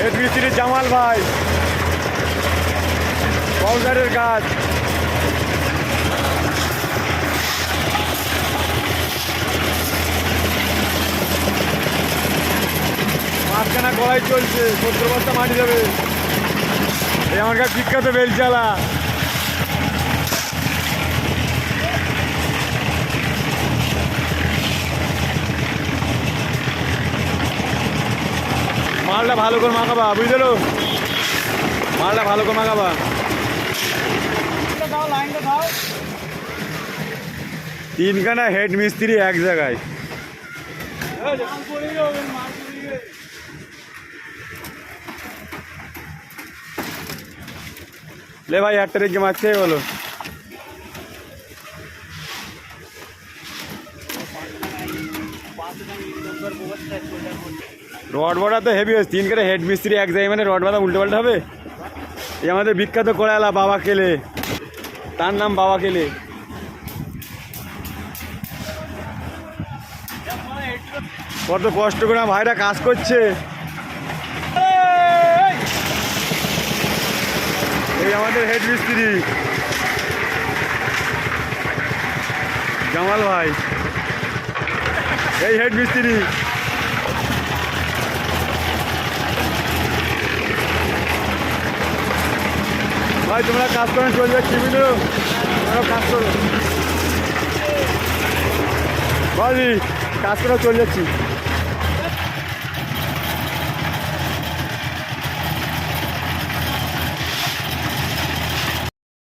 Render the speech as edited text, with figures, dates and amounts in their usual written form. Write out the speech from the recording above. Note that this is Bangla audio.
হেড মিস্ত্রি জামাল ভাই, বাউজারের কাজ। মাঝখানা কড়াই চলছে, 70 বস্তা মাটি যাবে। এই আমার কাছে বিখ্যাত বেলচালা। মালটা ভালো করে মাখাবা, বুঝলো? মালটা ভালো করে মাখাবা। তিনখানা হেড মিস্ত্রি এক জায়গায়। ले भाई 8 तारीख के मारते बोलो। রড বাঁধা তো হেভি হচ্ছে, 3 করে হেড মিস্ত্রি এক জায়গায়, মানে রড বাঁধা উল্টো পাল্টা হবে। এই আমাদের বিখ্যাত কড়াইওয়ালা বাবা কেলে, তার নাম বাবা কেলে। কত কষ্ট করে ভাইরা কাজ করছে। এই আমাদের হেড মিস্ত্রি জামাল ভাই, এই হেড মিস্ত্রি। ভাই তোমরা কাজ করেন, চলে যাচ্ছি, বুঝলো? তোমরা কাজ করো ভাই, কাজ করে চলে যাচ্ছি।